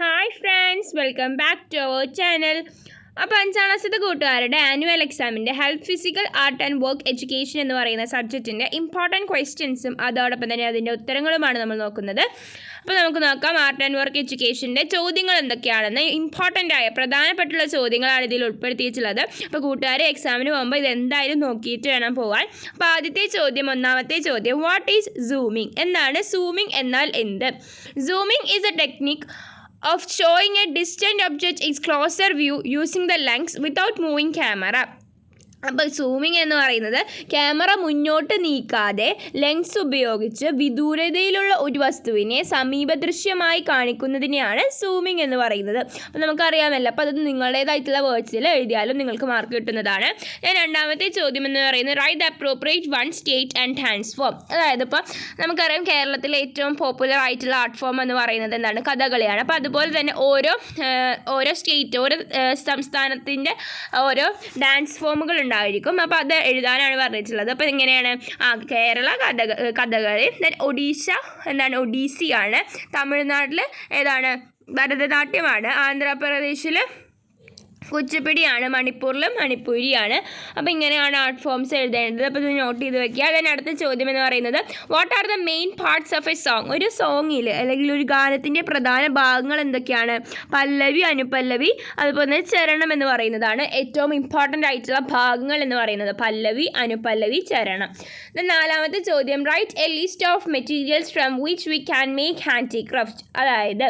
Hi friends, welcome back to our channel. അപ്പോൾ 5ാം ക്ലാസ്സിലെ കൂട്ടുകാരുടെ ആനുവൽ എക്സാമിൻ്റെ health, physical, art and work education എന്ന് പറയുന്ന സബ്ജക്റ്റിൻ്റെ ഇമ്പോർട്ടൻറ്റ് ക്വസ്റ്റ്യൻസും അതോടൊപ്പം തന്നെ അതിൻ്റെ ഉത്തരങ്ങളുമാണ് നമ്മൾ നോക്കുന്നത്. അപ്പോൾ നമുക്ക് നോക്കാം ആർട്ട് ആൻഡ് വർക്ക് എഡ്യൂക്കേഷൻ്റെ ചോദ്യങ്ങൾ എന്തൊക്കെയാണെന്ന്. ഇമ്പോർട്ടൻ്റ് ആയ പ്രധാനപ്പെട്ടുള്ള ചോദ്യങ്ങളാണ് ഇതിൽ ഉൾപ്പെടുത്തിയിട്ടുള്ളത്. അപ്പോൾ കൂട്ടുകാരെ എക്സാമിന് പോകുമ്പോൾ ഇതെന്തായാലും നോക്കിയിട്ട് വേണം പോകാൻ. അപ്പോൾ ഒന്നാമത്തെ ചോദ്യം, വാട്ട് ഈസ് സൂമിങ്? എന്താണ് സൂമിങ് എന്നാൽ എന്ത്? Zooming is A technique of showing a distant object in closer view using the lens without moving camera. അപ്പോൾ സൂമിങ് എന്ന് പറയുന്നത് ക്യാമറ മുന്നോട്ട് നീക്കാതെ ലെൻസ് ഉപയോഗിച്ച് വിദൂരതയിലുള്ള ഒരു വസ്തുവിനെ സമീപദൃശ്യമായി കാണിക്കുന്നതിനെയാണ് സൂമിങ് എന്ന് പറയുന്നത്. അപ്പോൾ നമുക്കറിയാമല്ലോ, അപ്പോൾ അത് നിങ്ങളുടേതായിട്ടുള്ള വേർഡ്സിൽ എഴുതിയാലും നിങ്ങൾക്ക് മാർക്ക് കിട്ടുന്നതാണ്. രണ്ടാമത്തെ ചോദ്യം എന്ന് പറയുന്നത് write the appropriate one, state and transform. അതായത് ഇപ്പോൾ നമുക്കറിയാം കേരളത്തിലെ ഏറ്റവും പോപ്പുലർ ആയിട്ടുള്ള ആർട്ട് ഫോം എന്ന് പറയുന്നത് എന്താണ്? കഥകളിയാണ്. അപ്പോൾ അതുപോലെ തന്നെ ഓരോ സ്റ്റേറ്റ്, ഓരോ സംസ്ഥാനത്തിൻ്റെ ഓരോ ഡാൻസ് ഫോമുകൾ ഉണ്ടായിരിക്കും. അപ്പോൾ അത് എഴുതാനാണ് പറഞ്ഞിട്ടുള്ളത്. അപ്പോൾ എങ്ങനെയാണ്? കേരള കഥകളി, ഒഡീഷ ഒഡീസിയാണ്, തമിഴ്നാട്ടിൽ ഏതാണ്? ഭരതനാട്യമാണ്, ആന്ധ്രാപ്രദേശിൽ കുച്ചിപ്പിടിയാണ്, മണിപ്പൂരിൽ മണിപ്പൂരിയാണ്. അപ്പോൾ ഇങ്ങനെയാണ് ആർട്ട് ഫോംസ് എഴുതേണ്ടത്. അപ്പോൾ ഇത് നോട്ട് ചെയ്ത് വെക്കുക. അതിന് അടുത്ത ചോദ്യം എന്ന് പറയുന്നത് what are the main parts of A song? ഒരു സോങ്ങിൽ അല്ലെങ്കിൽ ഒരു ഗാനത്തിൻ്റെ പ്രധാന ഭാഗങ്ങൾ എന്തൊക്കെയാണ്? പല്ലവി, അനുപല്ലവി, അതുപോലെ തന്നെ ചരണം എന്ന് പറയുന്നതാണ് ഏറ്റവും ഇമ്പോർട്ടൻ്റ് ആയിട്ടുള്ള ഭാഗങ്ങൾ എന്ന് പറയുന്നത്. പല്ലവി, അനുപല്ലവി, ചരണം. നാലാമത്തെ ചോദ്യം write a list of materials from which we can make handicraft. അതായത്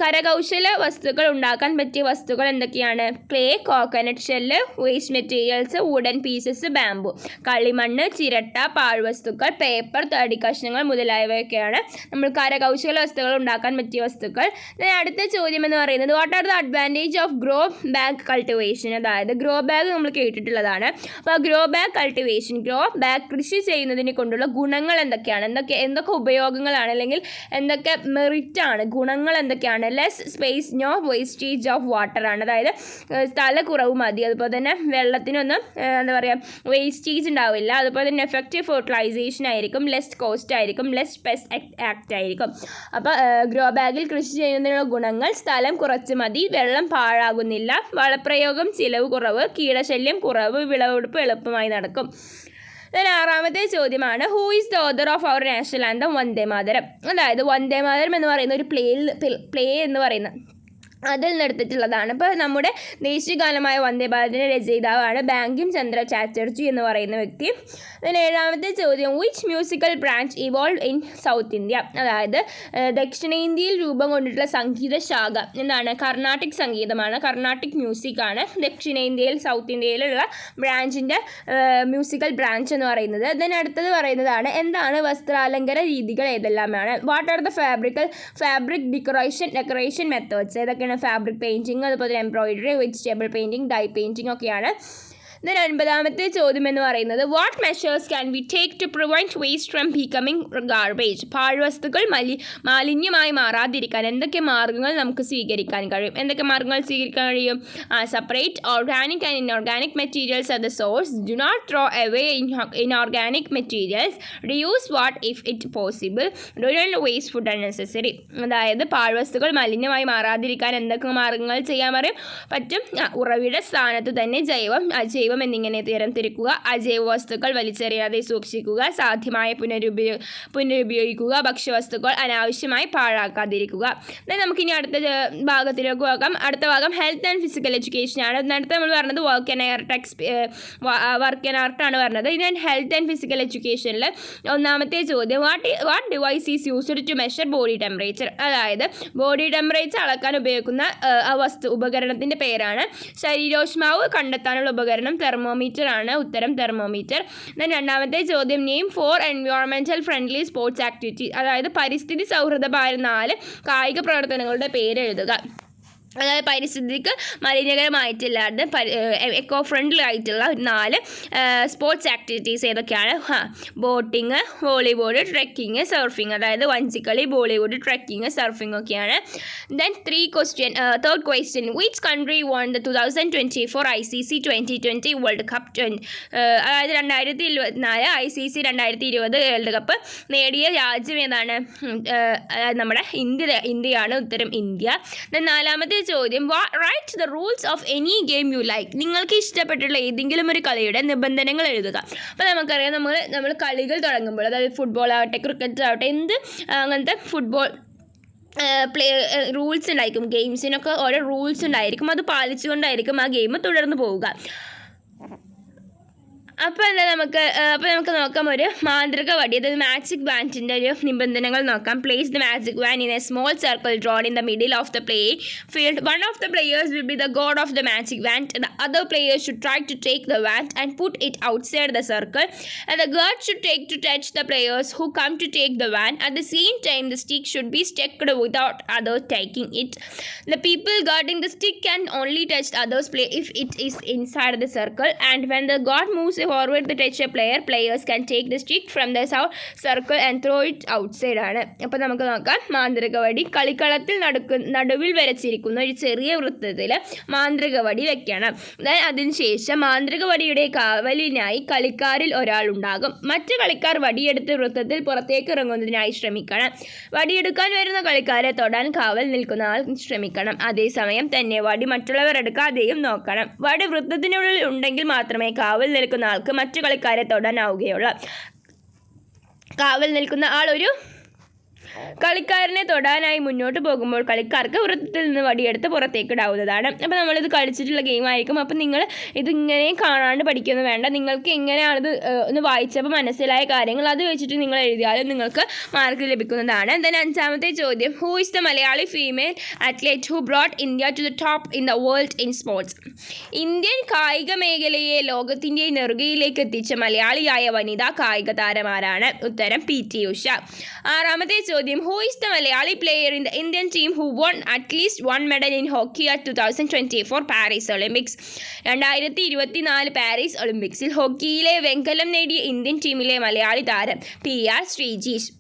കരകൗശല വസ്തുക്കൾ ഉണ്ടാക്കാൻ പറ്റിയ വസ്തുക്കൾ എന്തൊക്കെയാണ്? Clay, coconut shell, waste materials, wooden pieces, bamboo. കളിമണ്ണ്, ചിരട്ട, പാഴ്വസ്തുക്കൾ, പേപ്പർ, തടി കഷ്ണങ്ങൾ മുതലായവയൊക്കെയാണ് നമ്മൾ കരകൗശല വസ്തുക്കൾ ഉണ്ടാക്കാൻ പറ്റിയ വസ്തുക്കൾ. അടുത്ത ചോദ്യം എന്ന് പറയുന്നത് what are the advantage of grow bag cultivation? അതായത് ഗ്രോ ബാഗ് നമ്മൾ കേട്ടിട്ടുള്ളതാണ്. അപ്പോൾ grow bag cultivation, grow bag കൃഷി ചെയ്യുന്നതിനെ കൊണ്ടുള്ള ഗുണങ്ങൾ എന്തൊക്കെയാണ്? എന്തൊക്കെ ഉപയോഗങ്ങളാണ് അല്ലെങ്കിൽ എന്തൊക്കെ മെറിറ്റാണ്, ഗുണങ്ങൾ എന്തൊക്കെയാണ്? Less space, no wastage of water ആണ്. അതായത് സ്ഥലക്കുറവ് മതി, അതുപോലെ തന്നെ വെള്ളത്തിനൊന്നും വേസ്റ്റേജ് ഉണ്ടാവില്ല, അതുപോലെ തന്നെ എഫക്റ്റീവ് ഫെർട്ടിലൈസേഷൻ ആയിരിക്കും, ലെസ് കോസ്റ്റ് ആയിരിക്കും, ലെസ് പെസ്റ്റ് ആക്ട് ആയിരിക്കും. അപ്പോൾ ഗ്രോ ബാഗിൽ കൃഷി ചെയ്യുന്നതിനുള്ള ഗുണങ്ങൾ: സ്ഥലം കുറച്ച് മതി, വെള്ളം പാഴാകുന്നില്ല, വളപ്രയോഗം ചിലവ് കുറവ്, കീടശല്യം കുറവ്, വിളവെടുപ്പ് എളുപ്പമായി നടക്കും. ആറാമത്തെ ചോദ്യമാണ് who is the author of our national anthem Vande Mataram? അതായത് വന്ദേ മാതരം എന്ന് പറയുന്ന ഒരു പ്ലേ എന്ന് പറയുന്ന അതിൽ നിന്നെടുത്തിട്ടുള്ളതാണ്. ഇപ്പോൾ നമ്മുടെ ദേശീയഗാനമായ വന്ദേ ഭാരതിൻ്റെ രചയിതാവാണ് ബാങ്കിം ചന്ദ്ര ചാറ്റർജി എന്ന് പറയുന്ന വ്യക്തി. ഏഴാമത്തെ ചോദ്യം which musical branch evolve in south India? അതായത് ദക്ഷിണേന്ത്യയിൽ രൂപം കൊണ്ടിട്ടുള്ള സംഗീത ശാഖ എന്താണ്? കർണാട്ടിക് സംഗീതമാണ്, കർണാട്ടിക് മ്യൂസിക്കാണ് ദക്ഷിണേന്ത്യയിൽ, സൗത്ത് ഇന്ത്യയിലുള്ള ബ്രാഞ്ചിൻ്റെ മ്യൂസിക്കൽ ബ്രാഞ്ച് എന്ന് പറയുന്നത്. അടുത്തത് പറയുന്നതാണ് എന്താണ് വസ്ത്രാലങ്കര രീതികൾ ഏതെല്ലാമാണ്? What are the fabric decoration methods? ഏതൊക്കെയാണ്? ഫാബ്രിക് പെയിൻറ്റിങ്, അതുപോലെ embroidery, vegetable painting, dye painting ഒക്കെയാണ്. ഒൻപതാമത്തെ ചോദ്യം എന്ന് പറയുന്നത് what measures can we take to prevent waste from becoming garbage? പാഴ്വസ്തുക്കൾ മാലിന്യമായി മാറാതിരിക്കാൻ എന്തൊക്കെ മാർഗ്ഗങ്ങൾ നമുക്ക് സ്വീകരിക്കാൻ കഴിയും? എന്തൊക്കെ മാർഗ്ഗങ്ങൾ സ്വീകരിക്കാൻ കഴിയും? Separate organic and inorganic materials at the source, do not throw away inorganic materials, reuse what if it possible, do not waste food unnecessary. അതായത് പാഴ്വസ്തുക്കൾ മാലിന്യമായി മാറാതിരിക്കാൻ എന്തൊക്കെ മാർഗ്ഗങ്ങൾ ചെയ്യാൻ പറ്റും? ഉറവിട സ്ഥാനത്ത് തന്നെ അജൈവം എന്നിങ്ങനെ തിരക്കുക, അജൈവ വസ്തുക്കൾ വലിച്ചെറിയാതെ സൂക്ഷിക്കുക, സാധ്യമായ പുനരുപയോഗിക്കുക, ഭക്ഷ്യവസ്തുക്കൾ അനാവശ്യമായി പാഴാക്കാതിരിക്കുക. നമുക്കിനി അടുത്ത ഭാഗത്തിലേക്ക് പോകാം. അടുത്ത ഭാഗം ഹെൽത്ത് ആൻഡ് ഫിസിക്കൽ എഡ്യൂക്കേഷൻ ആണ്. അടുത്ത് നമ്മൾ പറഞ്ഞത് വർക്ക് ആൻഡ് ആർട്ടാണ് പറഞ്ഞത്. ഇനി ഹെൽത്ത് ആൻഡ് ഫിസിക്കൽ എഡ്യൂക്കേഷനിൽ ഒന്നാമത്തെ ചോദ്യം what device is used to measure body temperature? അതായത് ബോഡി ടെമ്പറേച്ചർ അളക്കാൻ ഉപയോഗിക്കുന്ന ഉപകരണത്തിൻ്റെ പേരാണ്. ശരീരോഷ്മാവ് കണ്ടെത്താനുള്ള ഉപകരണം തെർമോമീറ്റർ ആണ്. ഉത്തരം തെർമോമീറ്റർ. രണ്ടാമത്തെ ചോദ്യം name 4 environmental friendly sports activity. അതായത് പരിസ്ഥിതി സൗഹൃദമായ 4 കായിക പ്രവർത്തനങ്ങളുടെ പേര് എഴുതുക. അതായത് പരിസ്ഥിതിക്ക് മലിനകരമായിട്ടില്ലാതെ എക്കോ ഫ്രണ്ട്ലി ആയിട്ടുള്ള 4 സ്പോർട്സ് ആക്ടിവിറ്റീസ് ഏതൊക്കെയാണ്? Boating, volleyball, trekking, surfing. അതായത് വഞ്ചിക്കളി, ബോളിവുഡ്, ട്രെക്കിങ്, സർഫിങ് ഒക്കെയാണ്. Then third question, which country won the 2024 ICC 2020 world cup? അതായത് 2024 ICC 2020 വേൾഡ് കപ്പ് നേടിയ രാജ്യം ഏതാണ്? അതായത് നമ്മുടെ ഇന്ത്യയാണ്. ഉത്തരം ഇന്ത്യ. ദെൻ 4ാമത്തെ ചോദ്യം, write the rules of any game you like. നിങ്ങൾക്ക് ഇഷ്ടപ്പെട്ടുള്ള ഏതെങ്കിലും ഒരു കളിയുടെ നിബന്ധനകൾ എഴുതുക. അപ്പോൾ നമുക്കറിയാം, നമ്മൾ കളികൾ തുടങ്ങുമ്പോൾ, അതായത് ഫുട്ബോൾ ആവട്ടെ, ക്രിക്കറ്റ് ആവട്ടെ, അങ്ങനത്തെ ഫുട്ബോൾ റൂൾസ് ഉണ്ടായിരിക്കും. ഗെയിംസിനൊക്കെ ഓരോ റൂൾസ് ഉണ്ടായിരിക്കും. അത് പാലിച്ചുകൊണ്ടായിരിക്കും ആ ഗെയിം തുടർന്ന് പോവുക. അപ്പോൾ നമുക്ക് നോക്കാം ഒരു മാന്ത്രിക വടി, അതായത് മാജിക് ബാൻഡിൻ്റെ ഒരു നിബന്ധനകൾ നോക്കാം. Place the magic band in a small circle drawn in the middle of the play field. One of the players will be the god of the magic band. The other players should try to take the band and put it outside the circle. And the god should take to touch the players who come to take the band. At the same time the stick should B സ്റ്റക്ക്ഡ് without others taking it. The people guarding the stick can only touch others play if it is inside the circle. And when the god moves forward the touch a player, players can take the stick from the circle and throw it outside ആണ്. അപ്പോൾ നമുക്ക് നോക്കാം മാന്ത്രിക വടി. കളിക്കളത്തിൽ നടുവിൽ വരച്ചിരിക്കുന്ന ഒരു ചെറിയ വൃത്തത്തിൽ മാന്ത്രിക വടി വെക്കണം. അതിനുശേഷം മാന്ത്രിക വടിയുടെ കാവലിനായി കളിക്കാരിൽ ഒരാളുണ്ടാകും. മറ്റു കളിക്കാർ വടിയെടുത്ത് വൃത്തത്തിൽ പുറത്തേക്ക് ഇറങ്ങുന്നതിനായി ശ്രമിക്കണം. വടിയെടുക്കാൻ വരുന്ന കളിക്കാരെ തൊടാൻ കാവൽ നിൽക്കുന്ന ആൾ ശ്രമിക്കണം. അതേസമയം തന്നെ വടി മറ്റുള്ളവർ എടുക്കാതെയും നോക്കണം. വടി വൃത്തത്തിനുള്ളിൽ ഉണ്ടെങ്കിൽ മാത്രമേ കാവൽ നിൽക്കുന്ന ആൾക്ക് മറ്റു കളിക്കാരെ തൊടാനാവുകയുള്ളൂ. കാവൽ നിൽക്കുന്ന ആൾ ഒരു കളിക്കാരനെ തൊടാനായി മുന്നോട്ട് പോകുമ്പോൾ കളിക്കാർക്ക് വൃത്തത്തിൽ നിന്ന് വടിയെടുത്ത് പുറത്തേക്ക് ഇടാവുന്നതാണ്. അപ്പോൾ നമ്മളിത് കളിച്ചിട്ടുള്ള ഗെയിം ആയിരിക്കും. അപ്പോൾ നിങ്ങൾ ഇതിങ്ങനെ കാണാണ്ട് പഠിക്കൊന്നും വേണ്ട. നിങ്ങൾക്ക് എങ്ങനെയാണിത് ഒന്ന് വായിച്ചപ്പോൾ മനസ്സിലായ കാര്യങ്ങൾ അത് വെച്ചിട്ട് നിങ്ങൾ എഴുതിയാലും നിങ്ങൾക്ക് മാർക്ക് ലഭിക്കുന്നതാണ്. ദെൻ 5ാമത്തെ ചോദ്യം, who is the Malayali female athlete who brought India to the top in the world in sports? Indian കായിക മേഖലയെ ലോകത്തിൻ്റെ നെറുകയിലേക്ക് എത്തിച്ച മലയാളിയായ വനിതാ കായിക താരമാരാണ്? ഉത്തരം PT ഉഷ. 6ാമത്തെ ചോദ്യം, who is the Malayali player in the Indian team who won at least one medal in hockey at 2024 Paris Olympics? 2024 Paris ഒളിമ്പിക്സിൽ ഹോക്കിയിലെ വെങ്കലം നേടിയ ഇന്ത്യൻ ടീമിലെ മലയാളി താരം PR ശ്രീജീഷ്.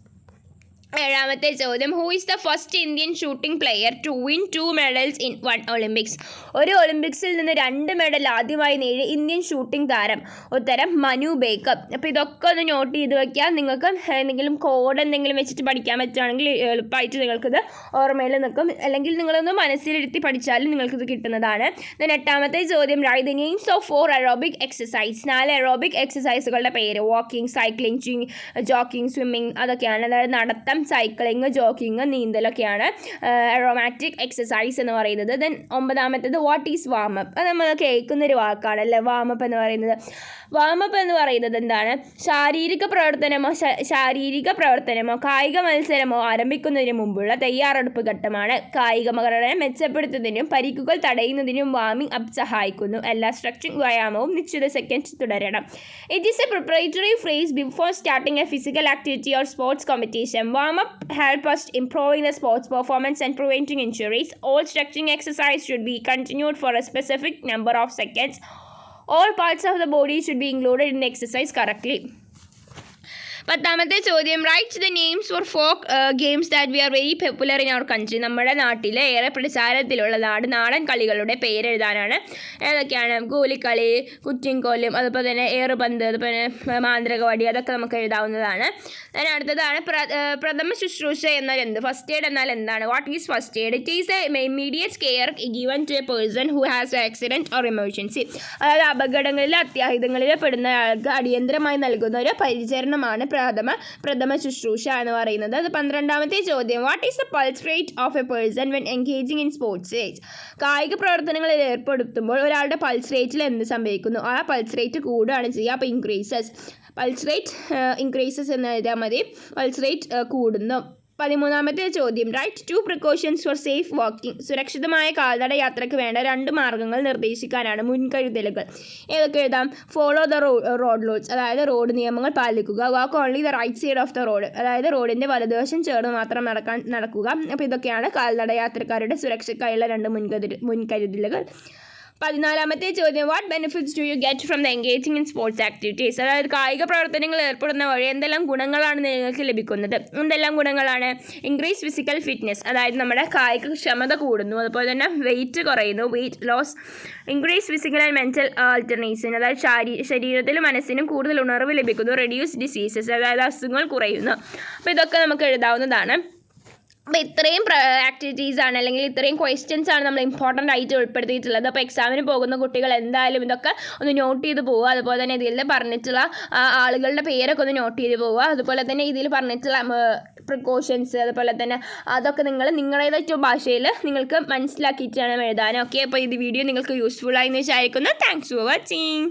7ാമത്തെ ചോദ്യം, who is the first Indian shooting player to win 2 medals in 1 Olympics? ഒരു ഒളിമ്പിക്സിൽ നിന്ന് 2 മെഡൽ ആദ്യമായി നേടിയ ഇന്ത്യൻ ഷൂട്ടിംഗ് താരം? ഉത്തരം മനു ബേക്കർ. അപ്പോൾ ഇതൊക്കെ ഒന്ന് നോട്ട് ചെയ്ത് വയ്ക്കുക. നിങ്ങൾക്ക് എന്തെങ്കിലും കോഡ് എന്തെങ്കിലും വെച്ചിട്ട് പഠിക്കാൻ പറ്റുകയാണെങ്കിൽ എളുപ്പമായിട്ട് നിങ്ങൾക്കിത് ഓർമ്മയിൽ നിൽക്കും. അല്ലെങ്കിൽ നിങ്ങളൊന്ന് മനസ്സിലിരുത്തി പഠിച്ചാലും നിങ്ങൾക്കിത് കിട്ടുന്നതാണ്. ദെൻ 8ാമത്തെ ചോദ്യം, write the names of 4 aerobic exercise. 4 aerobic എക്സസൈസുകളുടെ പേര്. വാക്കിംഗ്, സൈക്ലിംഗ്, ജോക്കിംഗ്, സ്വിമ്മിങ് അതൊക്കെയാണ്. അതായത് നടത്തം, സൈക്ലിംഗ്, ജോക്കിംഗ്, നീന്തലൊക്കെയാണ് അറോമാറ്റിക് എക്സസൈസ് എന്ന് പറയുന്നത്. ദെൻ 9ാമത്തേത്, വാട്ട് ഈസ് വാമപ്പ്? അത് നമ്മൾ കേൾക്കുന്നൊരു വാക്കാണല്ലേ വാമപ്പ് എന്ന് പറയുന്നത്. വാമപ്പ് എന്ന് പറയുന്നത് എന്താണ്? ശാരീരിക പ്രവർത്തനമോ കായിക മത്സരമോ ആരംഭിക്കുന്നതിന് മുമ്പുള്ള തയ്യാറെടുപ്പ് ഘട്ടമാണ്. കായിക പ്രകടനം മെച്ചപ്പെടുത്തുന്നതിനും പരിക്കുകൾ തടയുന്നതിനും വാമിംഗ് അപ്പ് സഹായിക്കുന്നു. എല്ലാ സ്ട്രെച്ചിങ് വ്യായാമവും നിശ്ചിത സെക്കൻഡ്സ് തുടരണം. It is a preparatory phrase before starting a physical activity or sports competition. Warm up help us improving the sports performance and preventing injuries. All stretching exercise should be continued for a specific number of seconds. All parts of the body should be included in the exercise correctly. 10ാമത്തെ ചോദ്യം, write the names for folk games that we are very popular in our country. നമ്മുടെ നാട്ടിലെ ഏറെ പ്രചാരത്തിലുള്ള നാടൻ കളികളുടെ പേരെഴുതാനാണ്. ഏതൊക്കെയാണ്? ഗോലിക്കളി, കുറ്റിൻകോലും, അതുപോലെ തന്നെ ഏറുപന്ത്, അതുപോലെ മാന്ത്രിക വടി, അതൊക്കെ നമുക്ക് എഴുതാവുന്നതാണ്. അതിന് അടുത്തതാണ് പ്രഥമ ശുശ്രൂഷ എന്നാൽ എന്ത്? ഫസ്റ്റ് എയ്ഡ് എന്നാൽ എന്താണ്? What is first aid? It is a immediate care given to a person who has a accident or emergency. അതായത് അപകടങ്ങളിൽ അത്യാഹിതങ്ങളിൽ പെടുന്ന ആൾക്ക് അടിയന്തരമായി നൽകുന്ന ഒരു പരിചരണമാണ് പ്രഥമ ശുശ്രൂഷ എന്ന് പറയുന്നത്. അത് 12ാമത്തെ ചോദ്യം, what is the pulse rate of A person when engaging in sports age? കായിക പ്രവർത്തനങ്ങളിൽ ഏർപ്പെടുത്തുമ്പോൾ ഒരാളുടെ പൾസ് റേറ്റിൽ എന്ത് സംഭവിക്കുന്നു? ആ പൾസ് റേറ്റ് കൂടുകയാണ് ചെയ്യുക. അപ്പോൾ പൾസ് റേറ്റ് ഇൻക്രീസസ് എന്ന് എഴുതിയാൽ മതി. പൾസ് റേറ്റ് കൂടുന്നു. 13ാമത്തെ ചോദ്യം. Write 2 precautions for safe walking. സുരക്ഷിതമായ കാൽനട യാത്രയ്ക്ക് വേണ്ട 2 മാർഗ്ഗങ്ങൾ നിർദ്ദേശിക്കാനാണ്. മുൻകരുതലുകൾ ഏതൊക്കെ എഴുതാം? ഫോളോ ദ റോഡ് റൂൾസ്, അതായത് റോഡ് നിയമങ്ങൾ പാലിക്കുക. Walk only the right side of the road, അതായത് റോഡിൻ്റെ വലതുവശം ചേർന്ന് മാത്രം നടക്കുക. അപ്പോൾ ഇതൊക്കെയാണ് കാൽനട യാത്രക്കാരുടെ സുരക്ഷയ്ക്കായുള്ള 2 മുൻകരുതലുകൾ. 14ാമത്തെ ചോദ്യം. What benefits do you get from the engaging in sports activities, അതായത് കായിക പ്രവർത്തനങ്ങളിൽ ഏർപ്പെടുന്ന വഴി എന്തെല്ലാം ഗുണങ്ങളാണ് നിങ്ങൾക്ക് ലഭിക്കുന്നത്? എന്തെല്ലാം ഗുണങ്ങളാണ്? ഇൻക്രീസ് ഫിസിക്കൽ ഫിറ്റ്നസ്, അതായത് നമ്മുടെ കായികക്ഷമത കൂടുന്നു. അതുപോലെ തന്നെ വെയിറ്റ് കുറയുന്നു, weight loss. Increase physical and mental alternation, അതായത് ശരീരത്തിലും മനസ്സിനും കൂടുതൽ ഉണർവ് ലഭിക്കുന്നു. റെഡ്യൂസ് ഡിസീസസ്, അതായത് അസുഖങ്ങൾ കുറയുന്നു. അപ്പോൾ ഇതൊക്കെ നമുക്ക് എഴുതാവുന്നതാണ്. അപ്പോൾ ഇത്രയും ആക്ടിവിറ്റീസാണ് അല്ലെങ്കിൽ ഇത്രയും ക്വസ്റ്റ്യൻസ് ആണ് നമ്മൾ ഇമ്പോർട്ടൻ്റ് ആയിട്ട് ഉൾപ്പെടുത്തിയിട്ടുള്ളത്. അപ്പോൾ എക്സാമിന് പോകുന്ന കുട്ടികൾ എന്തായാലും ഇതൊക്കെ ഒന്ന് നോട്ട് ചെയ്ത് പോവുക. അതുപോലെ തന്നെ ഇതിൽ പറഞ്ഞിട്ടുള്ള ആളുകളുടെ പേരൊക്കെ ഒന്ന് നോട്ട് ചെയ്ത് പോവുക. അതുപോലെ തന്നെ ഇതിൽ പറഞ്ഞിട്ടുള്ള പ്രിക്കോഷൻസ് അതുപോലെ തന്നെ അതൊക്കെ നിങ്ങൾ നിങ്ങളുടേതായിട്ടുള്ള ഭാഷയിൽ നിങ്ങൾക്ക് മനസ്സിലാക്കിയിട്ട് വേണം എഴുതാൻ. ഓക്കെ, അപ്പോൾ ഈ വീഡിയോ നിങ്ങൾക്ക് യൂസ്ഫുൾ ആയി എന്ന് വിചാരിക്കുന്നു. Thanks for watching.